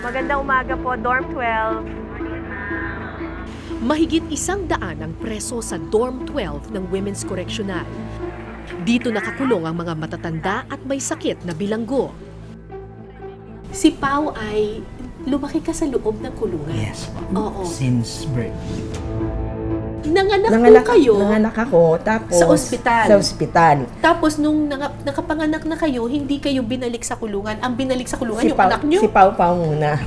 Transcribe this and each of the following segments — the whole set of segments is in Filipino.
Magandang umaga po, Dorm 12. Mahigit 100 ang preso sa Dorm 12 ng Women's Correctional. Dito nakakulong ang mga matatanda at may sakit na bilanggo. Si Pau ay lumaki ka sa loob ng kulungan. Yes po. Oo. Since birth. Nanganak po kayo Nanganak ako, tapos sa ospital. Sa ospital. Tapos nung nakapanganak na kayo, hindi kayo binalik sa kulungan. Ang binalik sa kulungan yung Pau- anak nyo. Si Pau Pau muna.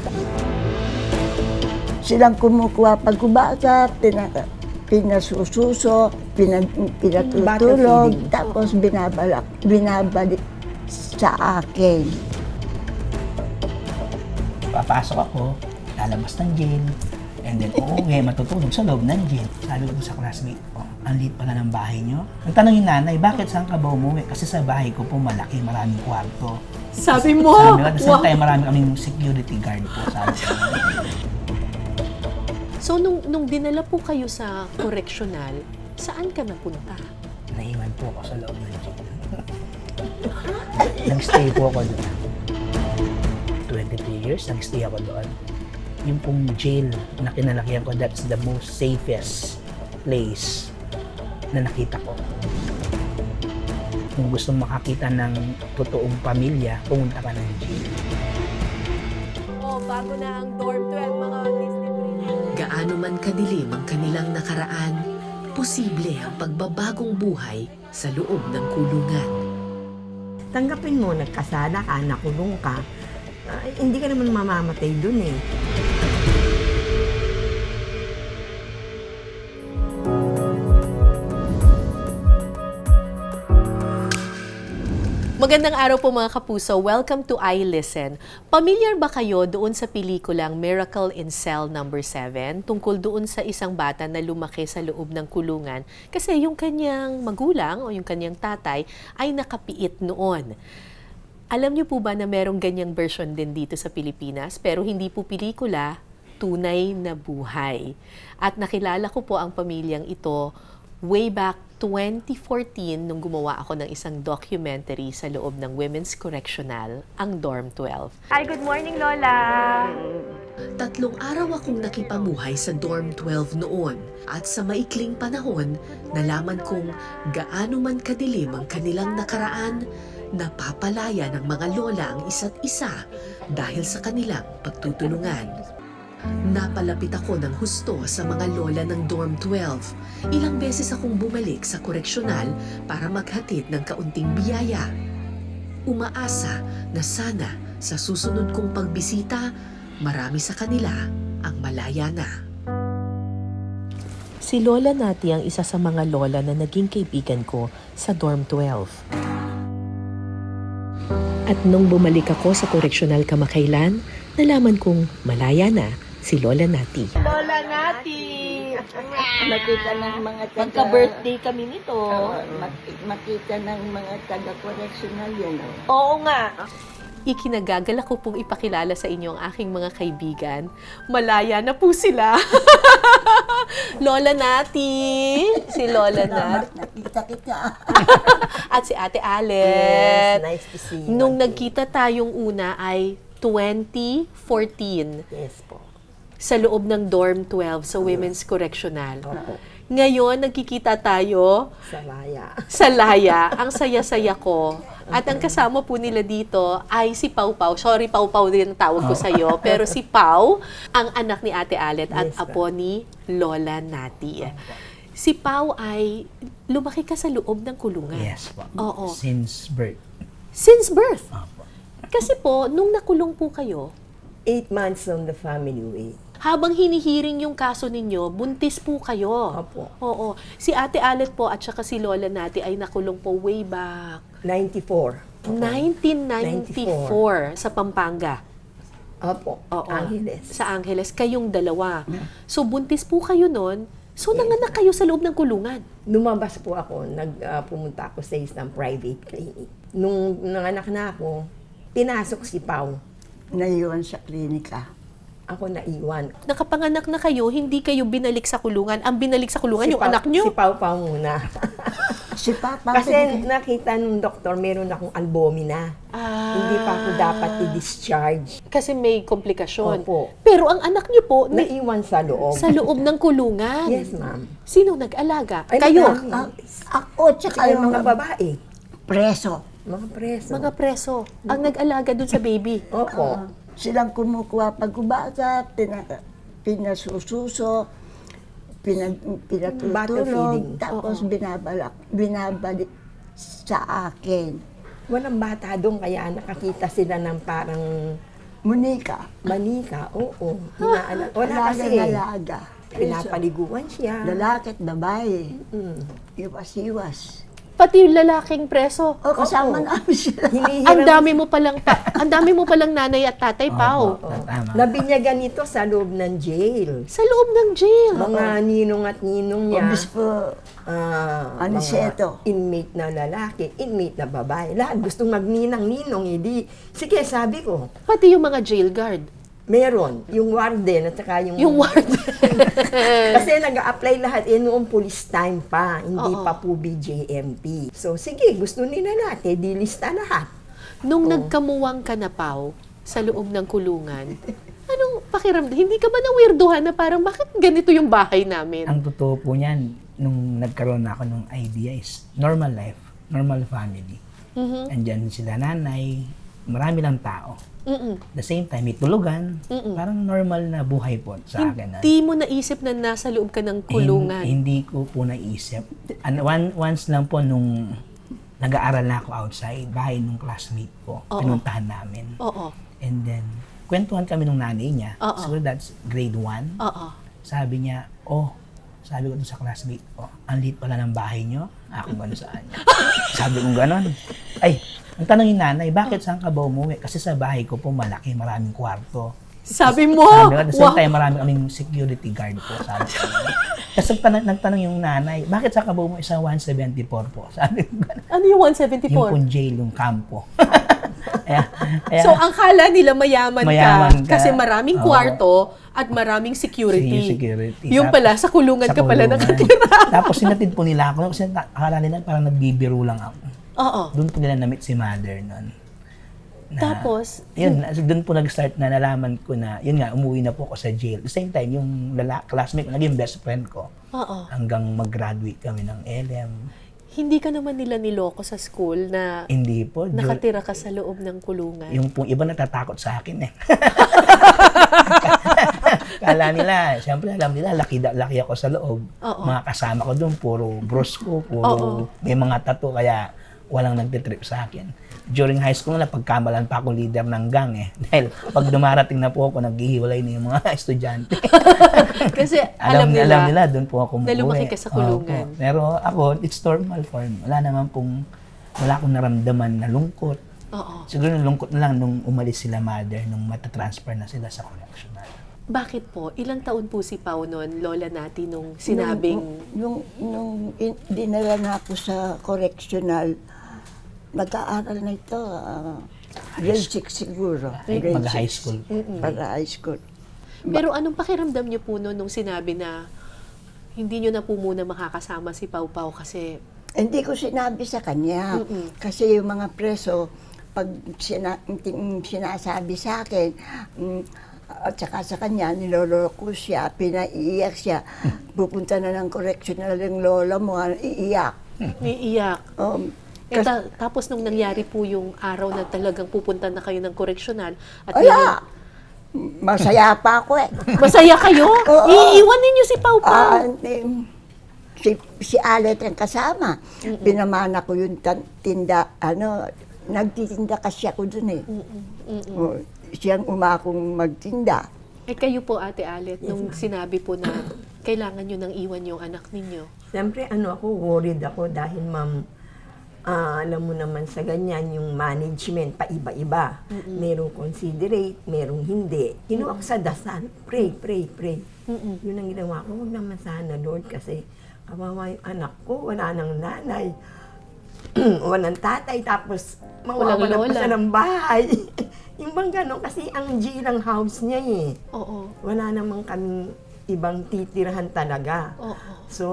Silang kumukuha pag bata, pinasususo, pinatutulog, feeding. tapos binabalik sa akin. Papasok ako, lalabas ng jail, and then uuwi, matutulog sa loob ng jail. Sabi ko sa classmate ko, ang liit pala ng bahay nyo. Nagtanong yung nanay, bakit saan ka ba umuwi? Kasi sa bahay ko po malaki, maraming kwarto. Sabi mo, Sabi ko, saan wow. tayo marami kaming security guard po, sabi ko. So nung dinala po kayo sa correctional, saan ka napunta? Naiwan po ako sa loob ng jail. Nag-stay po ako doon. 23 years, nag-stay ako doon. Yung pong jail na kinalakihan ko, that's the most safest place na nakita ko. Kung gusto makakita ng totoong pamilya, pumunta ka ng jail. Oh, bago na ang Dorm 12, mga Disney Princess. Gaano man kadilim ang kanilang nakaraan, posible ang pagbabagong buhay sa loob ng kulungan. Tanggapin mo, nagkasala ka, nakulong ka. Hindi ka naman mamamatay dun eh. Magandang araw po mga kapuso. Welcome to I Listen. Pamilyar ba kayo doon sa pelikulang Miracle in Cell No. 7 tungkol doon sa isang bata na lumaki sa loob ng kulungan kasi yung kanyang magulang o yung kanyang tatay ay nakapiit noon. Alam niyo po ba na merong ganyang version din dito sa Pilipinas pero hindi po pelikula, tunay na buhay. At nakilala ko po ang pamilyang ito way back 2014 nung gumawa ako ng isang documentary sa loob ng Women's Correctional, ang Dorm 12. Hi, good morning, Lola. 3 araw akong nakipamuhay sa Dorm 12 noon at sa maikling panahon, nalaman kong gaano man kadilim ang kanilang nakaraan, napapalaya ng mga lola ang isa't isa dahil sa kanilang pagtutulungan. Napalapit ako ng husto sa mga lola ng Dorm 12. Ilang beses akong bumalik sa koreksyonal para maghatid ng kaunting biyaya. Umaasa na sana sa susunod kong pagbisita, marami sa kanila ang malaya na. Si Lola Nati ang isa sa mga lola na naging kaibigan ko sa Dorm 12. At nung bumalik ako sa koreksyonal kamakailan, nalaman kong malaya na si Lola Nati. Lola Nati! Makita ng mga Magka-birthday kami nito. makita ng mga taga-correctional yan. Oo nga. Ikinagagalak ko pong ipakilala sa inyo ang aking mga kaibigan. Malaya na po sila. Lola Nati! Si Lola Nati. Nakita kita. At si Ate Alet. Nice to see you. Nung nagkita tayong una ay 2014 Yes po. sa loob ng Dorm 12 sa Women's Correctional. Opo. Ngayon, nagkikita tayo Sa Laya. sa Laya. Ang saya-saya ko. At ang kasama po nila dito ay si Pau Pau. Sorry, Pau Pau din ang tawag ko sa'yo. Pero si Pau, ang anak ni Ate Alet at Yes, apo ni Lola Nati. Si Pau ay lumaki ka sa loob ng kulungan. Yes po. Oo. Since birth. Since birth. Opo. Kasi po, nung nakulong po kayo, 8 months on the family way. habang hinihiring yung kaso ninyo, buntis po kayo. Opo. Oo. Si Ate Alet po at saka si Lola Nati ay nakulong po way back 94. 1994 sa Pampanga. Opo. Oo. Angeles. Sa Angeles. Kayong dalawa. So, buntis po kayo nun. So, nanganak kayo sa loob ng kulungan. Lumabas po ako, pumunta ako sa isang private clinic. Nung nanganak na ako, pinasok si Pau. Naiwan sa klinika. Ako naiwan. Nakapanganak na kayo, hindi kayo binalik sa kulungan. Ang binalik sa kulungan, yung Pau- anak nyo. Si Pau Pau muna. Si Papa. Kasi nakita nung doktor, meron akong albumina. Hindi pa ako dapat i-discharge. Kasi may komplikasyon. Opo. Pero ang anak niyo po, Naiwan sa loob. sa loob ng kulungan. Yes, ma'am. Sino nag-alaga? Ay, Kayo? marami. Ako, tsaka Ay, yung mga babae. preso. Mga preso. Mga preso. Ang nag-alaga dun sa baby. Opo. Silang kumukuha pag umaga, pinasususo, Bottle pinatutulog, feeding. tapos binabalik sa akin. Walang bata doon, kaya nakakita sila ng parang Monica, manika. Oo. Wala kasi. alaga. Pinapaliguan siya. Lalaki at babae, Mm. iwas-iwas. Pati yung lalaking preso. O, kasama Oo. namin sila. Ang dami mo palang nanay at tatay, Pao. Opo, tama. Nabinyagan ito sa loob ng jail. Sa loob ng jail. Mga ninong at ninong niya. Obispo, mga Aniceto. inmate na lalaki, inmate na babae. Lahat gustong magninang-ninong. Hindi. Sige, sabi ko, Pati yung mga jail guard. meron. Yung warden at saka yung... Yung warden. Kasi nag-a-apply lahat noong police time pa, hindi Oo. pa po BJMP. So, sige, gusto nila natin, dilista lahat. Nung nagkamuwang ka na, Pao, sa loob ng kulungan, anong pakiramdam? Hindi ka ba na-weirduhan na parang bakit ganito yung bahay namin? Ang totoo po niyan, nung nagkaroon na ako ng idea is normal life, normal family. Mhm. Andyan sila nanay, marami lang tao. Mm-mm. The same time, may tulugan. Parang normal na buhay po sa akin. Hindi mo naisip na nasa loob ka ng kulungan. Hindi ko po naisip. Once lang po nung nag-aaral na ako outside, bahay nung classmate ko, Oo. pinuntahan namin. Oo. And then, kwentuhan kami nung nanay niya. Oo. So that's grade 1. Oo. Sabi niya, sabi ko dun sa classmate ko, ang liit pala ng bahay niyo. Ako gano'n saan niya. Sabi ko gano'n. Ay, ang tanong yung nanay, bakit saan ka ba umuwi? Kasi sa bahay ko po malaki, maraming kwarto. Sabi mo, Sabi ko, at the same wow. time, marami kaming security guard po. Sabi ko. Tapos nagtanong yung nanay, bakit saan ka ba umuwi sa 174 po? Sabi ko gano'n. Ano yung Yung 174? pong jail, yung kampo. kaya, So, ang kala nila mayaman Mayaman ka. kasi maraming Oo. kwarto at maraming security. security. Yung pala, sa kulungan Sa ka pala kulungan. nakatira. Tapos sinatid po nila ako kasi akala nila parang nagbibiro lang ako. Oo. Doon po nila na-meet si mother nun. Tapos, Yun, doon po nag-start na nalaman ko na, yun nga, umuwi na po ako sa jail. At the same time, yung classmate ko, naging best friend ko. oo. Hanggang mag-graduate kami ng LM. Hindi ka naman nila niloko sa school na Hindi po. nakatira ka sa loob ng kulungan. Yung pong iba natatakot sa akin eh. Kala nila, siyempre alam nila, laki ako sa loob. Oo. Mga kasama ko doon, puro bros ko, Oo. puro may mga tattoo, kaya walang nagtitrip sa akin. During high school na, pagkamalan pa ako leader ng gang eh. Dahil pag dumarating na po ako, naghihiwalay na yung mga estudyante. Kasi alam nila, doon po ako na lumaki umuwi. ka sa kulungan. Opo. Pero ako, it's normal for me. Wala akong naramdaman na lungkot. Oo. Siguro nalungkot na lang nung umalis sila mother, nung matatransfer na sila sa correctional. Bakit po? Ilang taon po si Pao noon, lola natin, nung sinabing... Nung dinala na ako sa correctional, nag-aaral na ito, grade 6 siguro. Grade Mag-high 6. school. Para high school. Pero anong pakiramdam niyo po noon nung sinabi na hindi niyo na po muna makakasama si Pao Pao kasi... Hindi ko sinabi sa kanya. Kasi yung mga preso, pag sinasabi sa akin, at saka sa kanya, niloloko siya, pinaiiyak siya. Pupunta na ng correctional yung lola mo, iiyak. Iiyak. Kasi, Tapos nung nangyari po yung araw na talagang pupunta na kayo ng correctional at Ala! Masaya pa ako eh. masaya kayo? Oo. Iiwan ninyo si Pao Pao. Si Alet ang kasama. Pinamana ko yung tinda, nagtitinda kasi ako dun eh. O, siyang umakong magtinda. Kayo po, Ate Alet, nung sinabi po na kailangan nyo nang iwan yung anak ninyo. Siyempre, worried ako dahil ma'am, alam mo naman sa ganyan, yung management, paiba-iba. Merong considerate, merong hindi. Kinuha ko sa dasal, pray. Yun ang ginawa ko, huwag naman sana, Lord, kasi kawawa yung anak ko, wala nang nanay, walang tatay, tapos Walang mawawala pa lola. siya ng bahay. Yung bang gano'n, kasi ang G lang house niya eh. Oo. Wala namang kaming ibang titirahan talaga. Oo. So,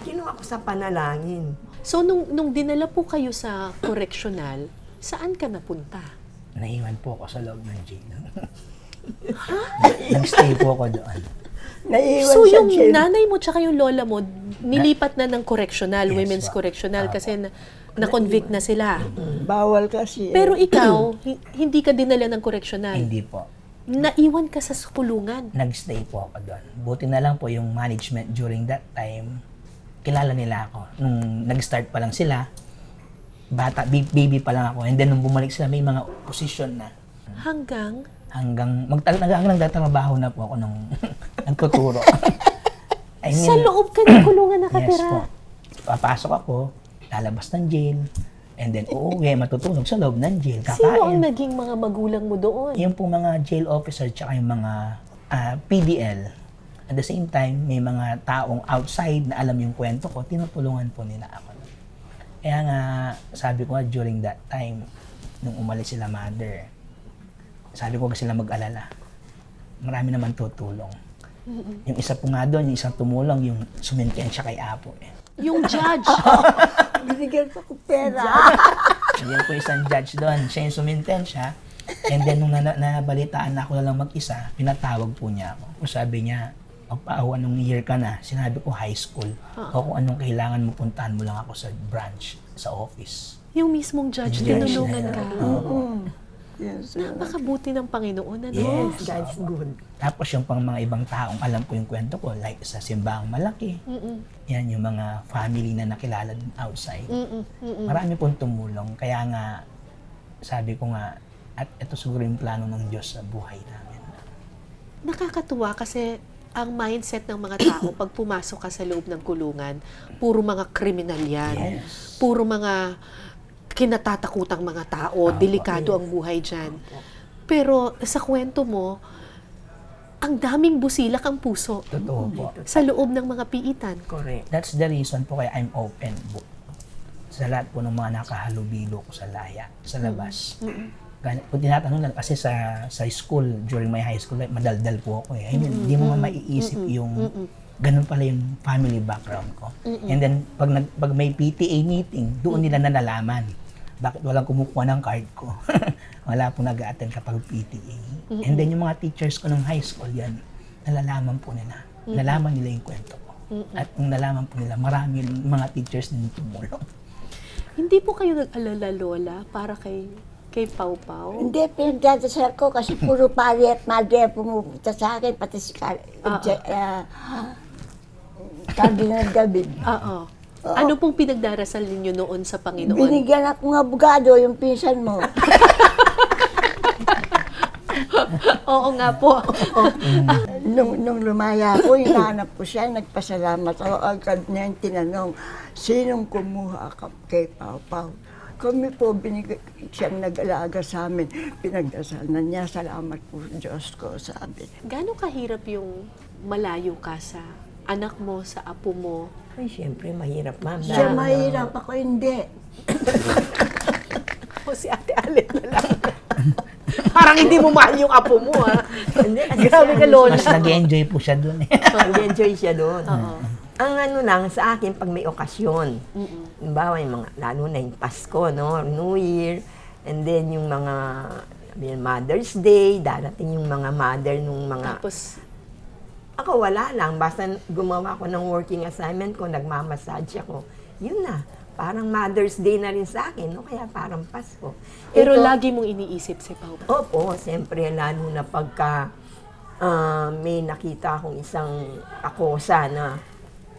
Kinuha ko sa panalangin. So, nung dinala po kayo sa correctional, saan ka napunta? Naiwan po ako sa loob ng jail. Nag-stay po ako doon. Naiwan So, sa yung jail. nanay mo tsaka yung lola mo, nilipat na ng correctional, Yes, women's po. correctional, kasi na-convict na sila. Bawal kasi. Pero ikaw, hindi ka dinala ng correctional. Hindi po. Naiwan ka sa kulungan. Nag-stay po ako doon. Buti na lang po yung management during that time, kilala nila ako. Nung nag-start pa lang sila, bata, baby pa lang ako. And then nung bumalik sila, may mga position na. Hanggang? Hanggang nagtatrabaho na po ako nung nagtuturo. I mean, Sa loob ka ng kulungan yes nakatira. po. Papasok ako, lalabas ng jail, and then uuwi, matutulog sa loob ng jail, Sino ang kakain. naging mga magulang mo doon? Yung po mga jail officer tsaka yung mga PDL. At the same time, may mga taong outside na alam yung kwento ko, tinutulungan po nila ako. Kaya nga, sabi ko nga during that time, nung umalis sila mother, sabi ko kasi sila mag-alala. Marami naman tutulong. Yung isa po nga doon, yung isang tumulong, yung sumintensya kay Apo. Yung judge. Binigyan ko pera. Yan po isang judge doon. Siya yung sumintensya. And then, nung nabalitaan na ako na lang mag-isa, pinatawag po niya ako. Sabi niya, anong year ka na? Sinabi ko, high school. O kung anong kailangan mo, puntahan mo lang ako sa branch, sa office. Yung mismong judge, Judge tinulungan na- ka. Oo. Yes, Napakabuti ng Panginoon, ano? Yes. God's good. Tapos yung pang mga ibang taong alam ko yung kwento ko, like sa Simbahang Malaki. Yan yung mga family na nakilala din outside. Marami pong tumulong. Kaya nga, sabi ko nga, at ito siguro yung plano ng Diyos sa buhay namin. Nakakatuwa kasi ang mindset ng mga tao pag pumasok ka sa loob ng kulungan, puro mga kriminal yan. Yes. Puro mga kinatatakutang mga tao, delikado ang buhay dyan. Pero sa kwento mo, ang daming busilak ang puso Totoo po. sa loob ng mga piitan. Correct. That's the reason po kaya I'm open book. Sa lahat po ng mga nakahalubilo ko sa laya, sa labas. Kung tinatanong lang, kasi sa school, during my high school life, madaldal po ako eh. I mean, hindi mo maiisip yung ganun pala yung family background ko. And then, pag may PTA meeting, doon nila nalalaman. Bakit walang kumukuha ng card ko? Wala po nag-a-attend kapag PTA. And then, yung mga teachers ko ng high school, yan, nalalaman po nila. Nalaman nila yung kwento ko. At kung nalaman po nila, marami mga teachers din tumulong. Hindi po kayo nag-alala, Lola, para kay Pau Pau? Hindi, pinagdadasal ko kasi puro pari at madre pumupunta sa akin, pati si Cardinal David. Oo. Ano pong pinagdarasal ninyo noon sa Panginoon? Binigyan ako ng abogado, yung pinsan mo. Oo nga po. Nung lumaya ako, hinahanap ko siya, nagpasalamat ako. Agad niya yung tinanong, sinong kumuha kay Pau Pau? Kami po, siyang nag-alaga sa amin. Pinagdasalan niya, salamat po Diyos ko, sabi. Gano'ng kahirap yung malayo ka sa anak mo, sa apo mo? Ay, siyempre, mahirap, ma'am. Siya Dahil, mahirap, ako hindi. O si Ate Alet na lang. Parang hindi mo mahal yung apo mo, ha? Hindi, kasi Grabe ka, Lola. Mas nag-enjoy po siya doon eh. Nag-enjoy siya doon. Oo. Ang ano lang, sa akin, pag may okasyon, halimbawa, yung mga, lalo na yung Pasko, no? New Year, and then yung mga Mother's Day, darating yung mga mother nung mga... Tapos, Ako wala lang, basta gumawa ko ng working assignment ko, nagmamassage ako. Yun na, parang Mother's Day na rin sa akin, no? Kaya parang Pasko. pero Ito- lagi mong iniisip si Pau Pau. Opo, siyempre, lalo na pagka may nakita akong isang akosa na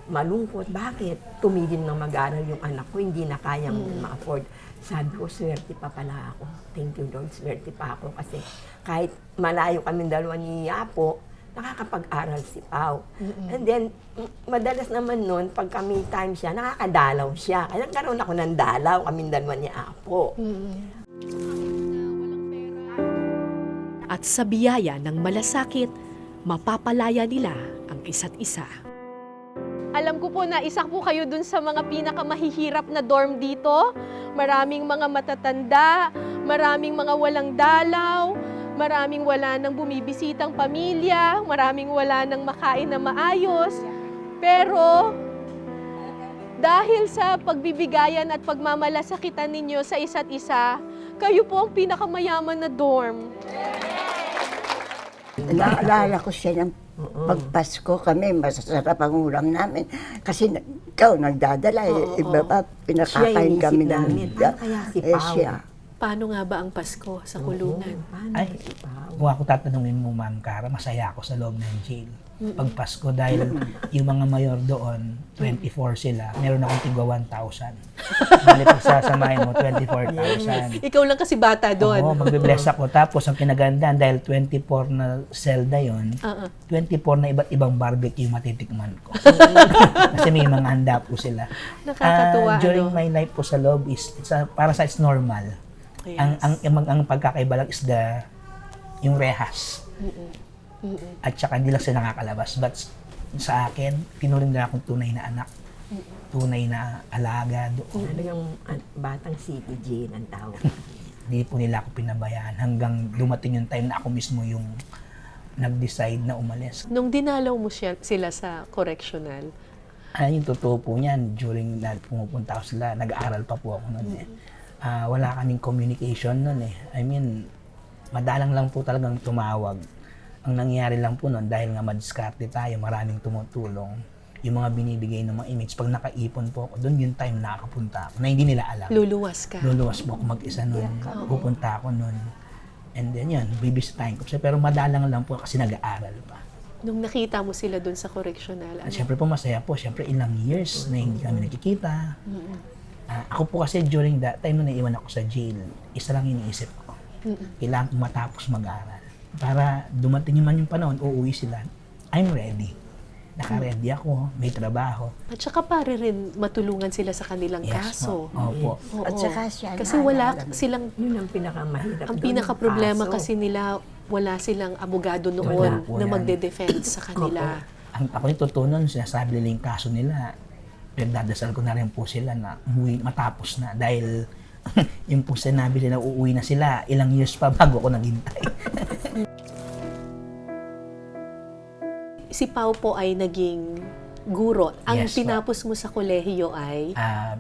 malungkot. Bakit? Tumigil na mag-aral yung anak ko, hindi na kayang ma-afford. Sabi ko, swerte pa pala ako. Thank you, Lord, swerte pa ako. Kasi kahit malayo kami dalawa ni Apo, nakakapag-aral si Pau. And then, madalas naman nun, pag kami time siya, nakakadalaw siya. Kaya nagkaroon ako ng dalaw, kami dalawa ni Apo. At sa biyaya ng malasakit, mapapalaya nila ang isa't isa. Alam ko po na isa po kayo dun sa mga pinakamahihirap na dorm dito. Maraming mga matatanda, maraming mga walang dalaw, maraming wala nang bumibisitang pamilya, maraming wala nang makain na maayos. Pero Dahil sa pagbibigayan at pagmamalasakitan ninyo sa isa't isa, kayo po ang pinakamayaman na dorm. Naalala ko siya ng pagpasko kami, masasarap ang ulam namin. Kasi ikaw nagdadala, iba pa, pinakakain Siya kami inisip ng... namin, paano kaya si Pao? siya. Paano nga ba ang Pasko sa kulungan? Paano Ay, si Pao? kung ako tatanungin mo, Ma'am Cara, masaya ako sa loob ng jail. Pag Pasko, dahil yung mga mayor doon, 24 sila, meron akong tigwa 1,000. Bali, pag sasamahin mo, 24,000. Ikaw lang kasi bata doon. Oo, magbe-bless ako. Tapos, ang kinagandaan, dahil 24 na selda yon, 24 na iba't ibang barbecue yung matitikman ko. Kasi may mga handa po sila. Nakakatuwa, During ano? my life po sa loob, para sa it's normal. Yes. Ang pagkakaiba lang is yung rehas. At saka hindi lang sila nakakalabas. But sa akin, tinuring nila akong tunay na anak. Tunay na alaga doon. Talagang batang city jail ang tawag. Hindi po nila ako pinabayaan hanggang dumating yung time na ako mismo yung nag-decide na umalis. Nung dinalaw mo sila sa correctional, Yung totoo po niyan, during na pumupunta ako sila, nag-aaral pa po ako noon eh. Wala kaming communication noon eh. I mean, madalang lang po talagang tumawag. Ang nangyayari lang po noon, dahil nga madiskarte tayo, maraming tumutulong. Yung mga binibigay ng mga image, pag nakaipon po ako, doon yung time nakakapunta ako, na hindi nila alam. luluwas ka. Luluwas po ako mag-isa noon. Pupunta ako noon. And then yun, bibisitahin ko siya. Pero madalang lang po kasi nag-aaral pa. Nung nakita mo sila doon sa correctional, At syempre po masaya po. Syempre ilang years na hindi kami nakikita. Ako po kasi during that time na naiwan ako sa jail, isa lang iniisip ko. Kailangan kong matapos mag-aaral. Para dumating man yung panahon, uuwi sila. I'm ready. Naka-ready ako, may trabaho. at saka para rin matulungan sila sa kanilang Yes kaso. po. Opo. Oo. At saka siya, Kasi wala naalala mo. silang, Yun ang pinakamahirap ang doon, pinaka-problema kaso. kasi nila, wala silang abogado Wala noon po na yan. magde-defend sa kanila. Ako yung totoo nun, sinasabi nila yung kaso nila. Pinagdadasal ko na rin po sila na umuwi, matapos na. Dahil yung po sinabi nila, uuwi na sila, ilang years pa bago ako naghintay. Si Pao po ay naging guro. Ang Yes, po. tinapos mo sa kolehiyo ay,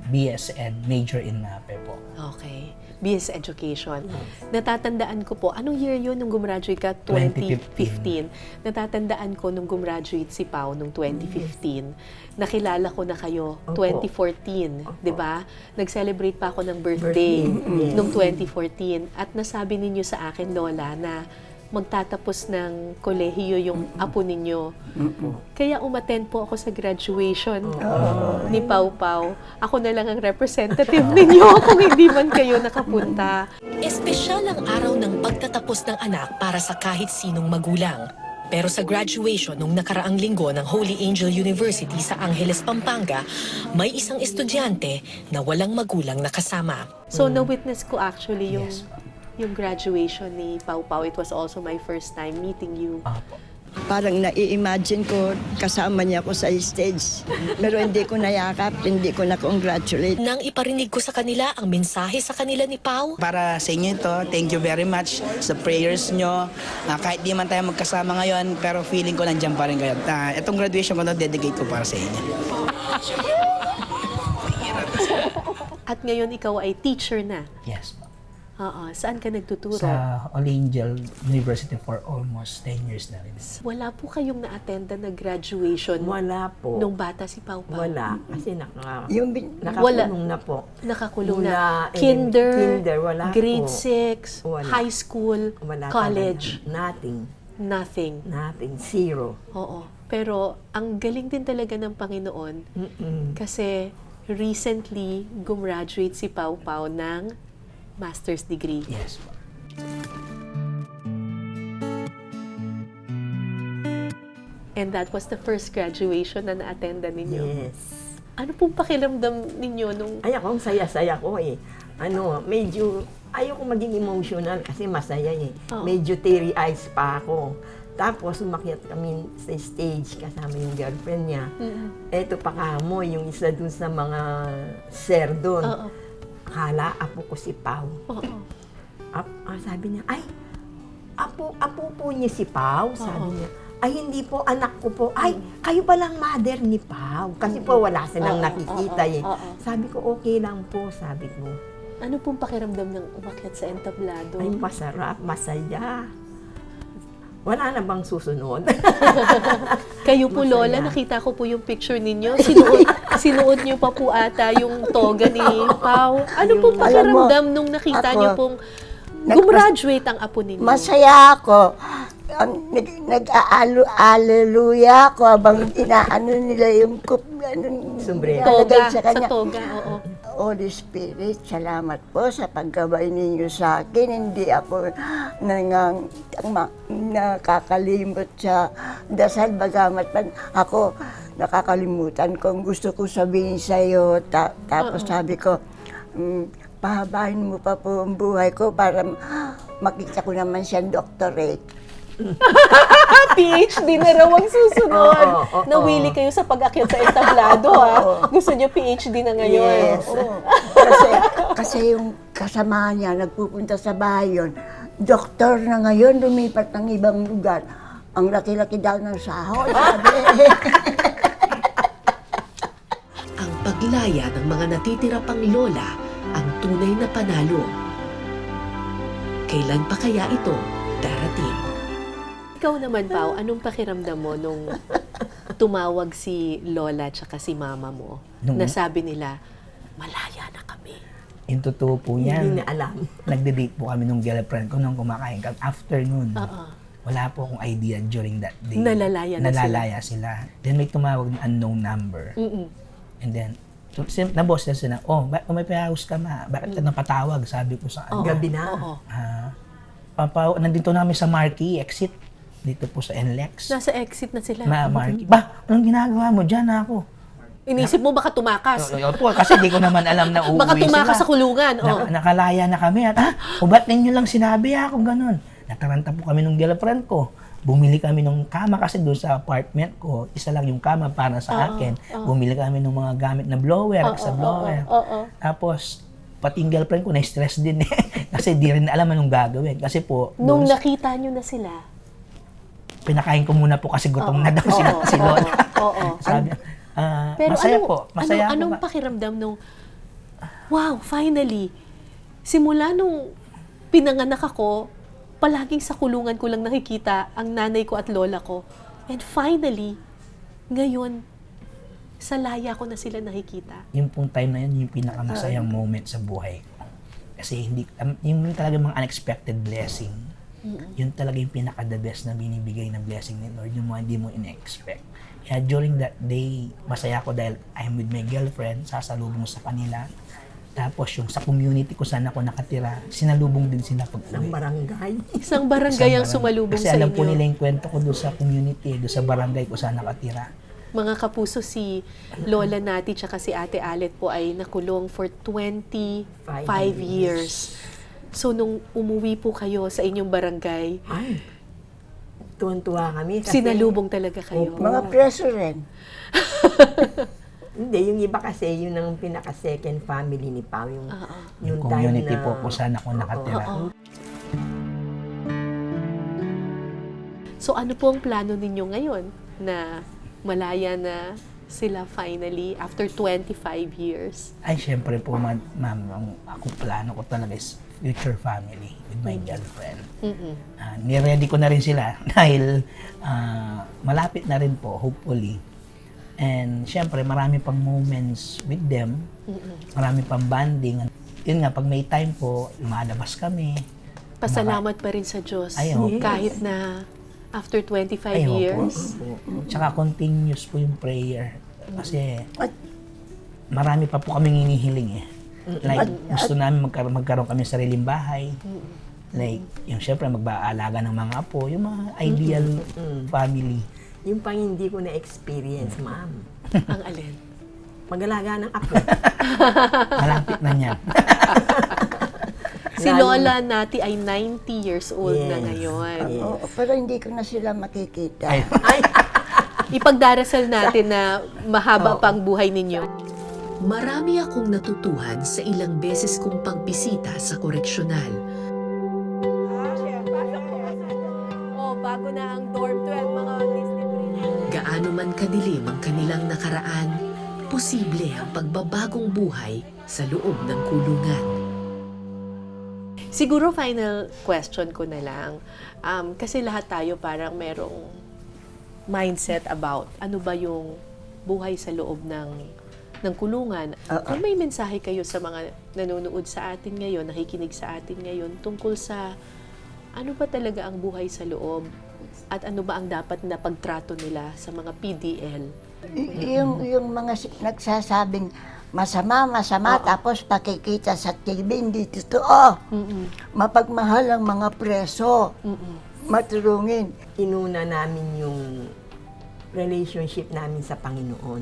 BS Ed, major in MAPE po. okay, BS Education. Natatandaan ko po, anong year yun nung gumraduate ka? 2015. Natatandaan ko nung gumraduate si Pao nung 2015. Nakilala ko na kayo Opo. 2014, di ba? Nag-celebrate pa ako ng birthday Birthday, yes. nung 2014. At nasabi ninyo sa akin, Lola, na magtatapos ng kolehiyo yung apo ninyo. Kaya umattend po ako sa graduation ni Pau Pau. Ako na lang ang representative ninyo kung hindi man kayo nakapunta. Espesyal ang araw ng pagtatapos ng anak para sa kahit sinong magulang. Pero sa graduation nung nakaraang linggo ng Holy Angel University sa Angeles, Pampanga, may isang estudyante na walang magulang na kasama. So, na-witness ko actually yung, Yes. yung graduation ni Pau Pau. It was also my first time meeting you. Opo. Parang nai-imagine ko kasama niya ako sa stage. Pero hindi ko nayakap, hindi ko na-congratulate. Nang iparinig ko sa kanila ang mensahe sa kanila ni Pau, Para sa inyo ito, thank you very much sa prayers nyo. Kahit di man tayo magkasama ngayon, pero feeling ko nandiyan pa rin kayo. Itong graduation ko na dedicate ko para sa inyo. At ngayon ikaw ay teacher na. Yes po. Oo. Saan ka nagtuturo? Sa Holy Angel University for almost 10 years na rin. Wala po kayong na-attenda na graduation Wala po. nung bata si Pau Pau? Wala. Kasi Yung nakakulong na po. Nakakulong Mula, na. Kinder, wala grade po. 6, Wala. high school, Wala college, talaga. nothing. Nothing. Zero. Oo. Pero ang galing din talaga ng Panginoon kasi recently gumraduate si Pau Pau ng master's degree. Yes po. And that was the first graduation na na-attendan ninyo. Yes. Ano pong pakiramdam ninyo nung... Ay, ako, ang saya-saya ko eh. Medyo, ayoko maging emotional kasi masaya eh. Oo. Medyo teary eyes pa ako. Tapos, umakyat kami sa stage kasama yung girlfriend niya. Eto pa kamo, yung isa dun sa mga sir dun. Oo. Akala, apo ko si Pau. Oo. Sabi niya, ay, apo po niya si Pau. Sabi niya, Ay, hindi po, anak ko po. Ay, kayo palang mother ni Pao. Kasi po, wala silang nakikita eh. Sabi ko, okay lang po, sabi ko. Ano pong pakiramdam ng umakyat sa entablado? Ay, masarap, masaya. Wala na bang susunod? Kayo po, Masaya. Lola, nakita ko po yung picture ninyo. Sinuot niyo pa po ata yung toga ni Pao. Ano pong Alam mo, pakiramdam nung nakita ako, niyo pong gumraduate ang apo ninyo? Masaya ako. Nag-aleluya ako habang inaano nila yung Sombrero. Toga, sa sa kanya. toga, oo. Holy Spirit, salamat po sa paggabay ninyo sa akin. Hindi ako nakakalimot sa dasal. Bagamat man ako nakakalimutan kung gusto ko sabihin sa iyo. Tapos sabi ko, pahabain mo pa po ang buhay ko para makita ko naman siyang doctorate. PhD na raw ang susunod. Nawili kayo sa pag-akyat sa entablado, ha? Gusto niyo PhD na ngayon. Yes. Kasi yung kasama niya, nagpupunta sa bahay yun. Doktor na ngayon, lumipat ng ibang lugar. Ang laki-laki daw ng sahod, sabi. Ang paglaya ng mga natitira pang lola ang tunay na panalo. Kailan pa kaya ito darating? Ikaw naman, Pao, anong pakiramdam mo nung tumawag si Lola tsaka si Mama mo? Nung- Nasabi nila, malaya na kami. Yung totoo po Hindi yan. na alam. Nagde-date po kami nung girlfriend ko nung kumakain kami. After nun, Oo. wala po akong idea during that day. Nalalaya na Nalalaya sila. Then may tumawag ng unknown number. Mm-mm. And then, na-boss na sila, may pa-house ka ma. Bakit ka napatawag? Sabi ko sa kanya. Gabi na. Oo. Nandito namin sa Marquee, exit. Dito po sa NLEX. Nasa exit na sila. Marquee. Anong ginagawa mo? Diyan na ako. Inisip mo baka tumakas. Po, kasi di ko naman alam na uuwi Baka tumakas sila. sa kulungan. Oh. Nakalaya na kami. At, ba't ninyo lang sinabi ako ganun? Nataranta po kami nung girlfriend ko. Bumili kami ng kama kasi doon sa apartment ko, isa lang yung kama para sa akin. Bumili kami ng mga gamit na blower, sa blower. Tapos, pati yung girlfriend ko, na-stress din eh. Kasi di rin alam anong gagawin. Kasi po, Nung doon nakita nyo na sila. pinakain ko muna po kasi gutom na daw si Lola. Oo. Sabi, Pero masaya po. Masaya anong po. pakiramdam nung, wow, finally, simula nung pinanganak ako, palaging sa kulungan ko lang nakikita ang nanay ko at lola ko. And finally, ngayon, sa laya ko na sila nakikita. Yung pong time na yun, yung pinakamasayang moment sa buhay ko. Kasi yung talaga mga unexpected blessing, yun talaga yung pinaka-the best na binibigay na blessing ni Lord, yung mga hindi mo in-expect. Kaya during that day, masaya ko dahil I'm with my girlfriend, sasalubong sa kanila. Tapos yung sa community ko saan ako nakatira, sinalubong din sila Ng pag-uwi. barangay. Isang barangay ang sumalubong Kasi sa alam po inyo. nila yung kwento ko doon sa community, doon sa barangay ko saan nakatira. Mga kapuso, si Lola Nati tsaka si Ate Alet po ay nakulong for 25 years. So, nung umuwi po kayo sa inyong barangay, Ay, tuwan-tuwa kami. Kasi, sinalubong talaga kayo. Mga preso rin. Hindi, yung iba kasi, yun ang pinaka-second family ni Pao. Yung time community na- po kung saan ako nakatira. So, ano po ang plano ninyo ngayon na malaya na sila finally after 25 years? Ay, syempre po, ma'am, ako plano ko talaga is future family with my girlfriend. Ni-ready ko na rin sila dahil malapit na rin po, hopefully. And syempre, marami pang moments with them. Marami pang bonding. Yun nga, pag may time po, lumalabas kami. Pasalamat pa rin sa Diyos. Ay, opo. Kahit na after 25 Ay, opo. years. Tsaka continuous po yung prayer. Kasi marami pa po kaming hinihiling eh. Like, gusto namin magkaroon kami ng sariling bahay. Like, yung syempre mag-aalaga ng mga apo, yung mga ideal family. Yung pang hindi ko na-experience, ma'am. Ang alin? Mag-alaga ng apo. Malapit na niya. Si Lola Nati ay 90 years old na Yes. ngayon. Yes. Oo, pero hindi ko na sila makikita. Ay, Ay, Ipagdarasal natin na mahaba pang buhay ninyo. Marami akong natutuhan sa ilang beses kong pagbisita sa koreksyonal. Oh, bago na ang dorm 12, mga Disney princess. Gaano man kadilim ang kanilang nakaraan, posible ang pagbabagong buhay sa loob ng kulungan. Siguro final question ko na lang. Kasi lahat tayo parang merong mindset about ano ba yung buhay sa loob ng kulungan. Kung may mensahe kayo sa mga nanonood sa atin ngayon, nakikinig sa atin ngayon, tungkol sa ano ba talaga ang buhay sa loob at ano ba ang dapat na pagtrato nila sa mga PDL? Yung mga nagsasabing masama, tapos pakikita sa TV, hindi totoo. Mapagmahal ang mga preso. Matulungin. Inuna namin yung relationship namin sa Panginoon.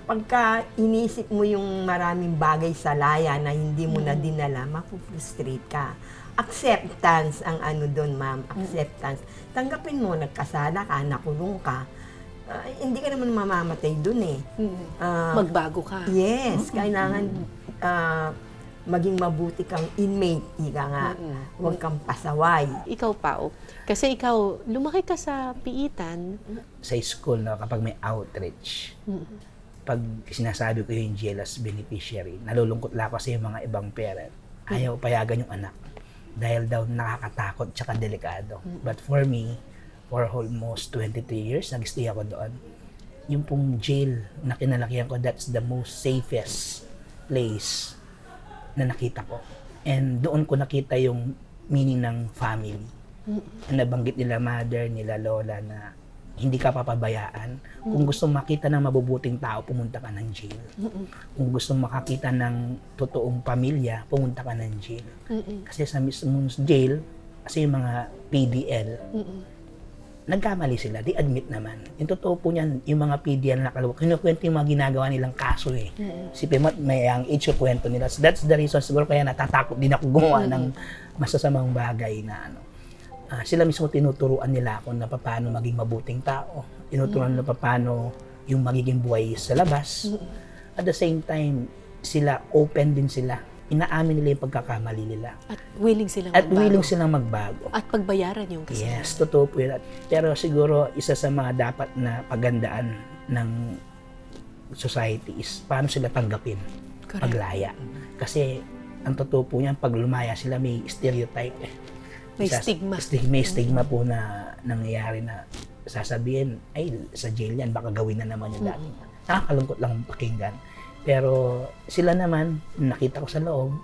Pagka inisip mo yung maraming bagay sa laya na hindi mo na dinala, mapufrustrate ka. Acceptance ang ano doon, ma'am. Acceptance. Tanggapin mo, nagkasala ka, nakulong ka. Hindi ka naman mamamatay doon eh. Magbago ka. Yes, kailangan maging mabuti kang inmate, ika nga. Huwag kang pasaway. Ikaw, Pao, kasi ikaw, lumaki ka sa piitan. Sa school, no, kapag may outreach, pag sinasabi ko yung jealous beneficiary, nalulungkot lang kasi yung mga ibang parent. Ayaw payagan yung anak. Dahil daw nakakatakot tsaka delikado. But for me, for almost 23 years, nag-stay ako doon. Yung pong jail na kinalakihan ko, that's the most safest place na nakita ko. And doon ko nakita yung meaning ng family. Nabanggit nila mother, nila lola na hindi ka papabayaan. Kung gusto makita ng mabubuting tao, pumunta ka ng jail. Kung gusto makakita ng totoong pamilya, pumunta ka ng jail. Kasi sa mismong jail, kasi yung mga PDL, nagkamali sila, they admit naman. Yung totoo po niyan, yung mga PDL na kalawa, kinukwento yung mga ginagawa nilang kaso eh. Sipin mo, may ang age yung kwento nila. So that's the reason siguro kaya natatakot din ako gumawa ng masasamang bagay na ano. Sila mismo tinuturuan nila ako na paano maging mabuting tao. Tinuturuan na paano yung magiging buhay sa labas. At the same time, sila, open din sila. Inaamin nila yung pagkakamali nila. At willing silang At magbago. willing silang magbago. At pagbayaran yung kasalanan. Yes, totoo po yun. Pero siguro, isa sa mga dapat na pagandaan ng society is paano sila tanggapin Correct. paglaya. Kasi, ang totoo po niyan, pag lumaya sila, may stereotype eh. May stigma. May stigma po na nangyayari na sasabihin, ay, sa jail yan, baka gawin na naman yung dati. Nakakalungkot lang pakinggan. Pero sila naman, nakita ko sa loob,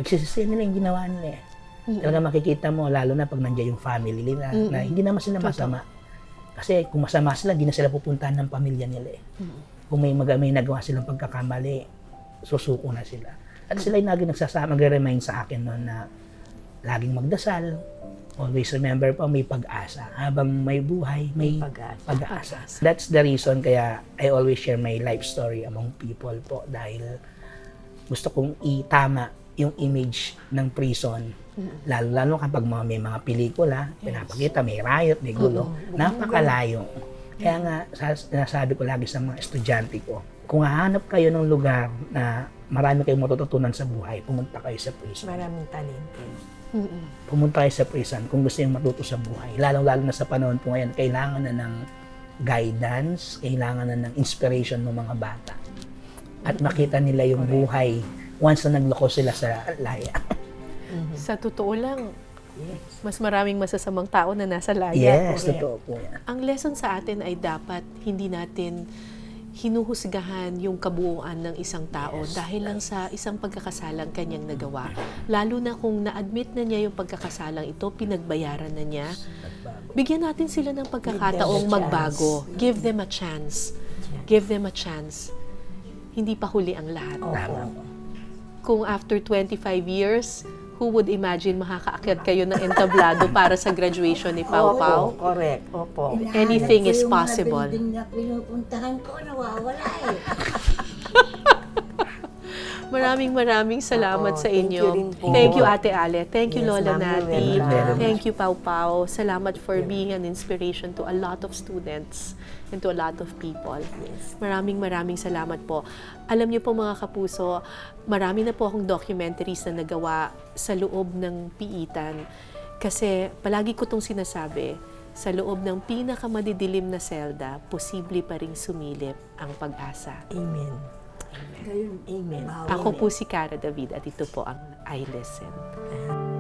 pagsisisihan nila yung ginawa nila eh. Talaga makikita mo, lalo na pag nandiyan yung family nila, na hindi naman sila masama. Kasi kung masama sila, hindi na sila pupuntahan ng pamilya nila eh. Kung may nagawa silang pagkakamali, susuko na sila. At sila yung lagi nagsasama, magre-remind sa akin noon na laging magdasal, always remember po, may pag-asa. Habang may buhay, may pag-asa. That's the reason kaya I always share my life story among people po dahil gusto kong itama yung image ng prison. Lalo kapag may mga pelikula, pinapakita, may riot, may gulo. Napakalayo. Kaya nga, sinasabi ko lagi sa mga estudyante ko, kung hahanap kayo ng lugar na marami kayong matututunan sa buhay, pumunta kayo sa prison. Maraming talento. Pumunta kayo sa prison kung gusto yung matuto sa buhay. Lalo-lalo na sa panahon po ngayon, kailangan na ng guidance, kailangan na ng inspiration ng mga bata. At makita nila yung buhay once na nagloko sila sa laya. Sa totoo lang, mas maraming masasamang tao na nasa laya. Yes, totoo po yan. Ang lesson sa atin ay dapat hindi natin hinuhusgahan yung kabuuan ng isang tao dahil lang sa isang pagkakasalang kanyang nagawa. Lalo na kung na-admit na niya yung pagkakasalang ito, pinagbayaran na niya, bigyan natin sila ng pagkakataong magbago. Give them a chance. Give them a chance. Hindi pa huli ang lahat. Kung after 25 years, who would imagine makakaakyat kayo ng entablado para sa graduation ni Pau Pau? Correct. Opo. Anything is possible. Yung mga building na pinupuntahan ko, nawawala eh. Maraming salamat sa thank you inyo. rin po. Thank you, Ate Ale. Thank you, Yes, Lola Ma'am Nati. Rowena. Thank you, Pau Pau. Salamat for being an inspiration to a lot of students and to a lot of people. Maraming salamat po. Alam niyo po mga kapuso, marami na po akong documentaries na nagawa sa loob ng piitan. Kasi palagi ko itong sinasabi, sa loob ng pinakamadidilim na selda, posible pa ring sumilip ang pag-asa. Amen. Amen. Ako po si Cara David at ito po ang I Listen.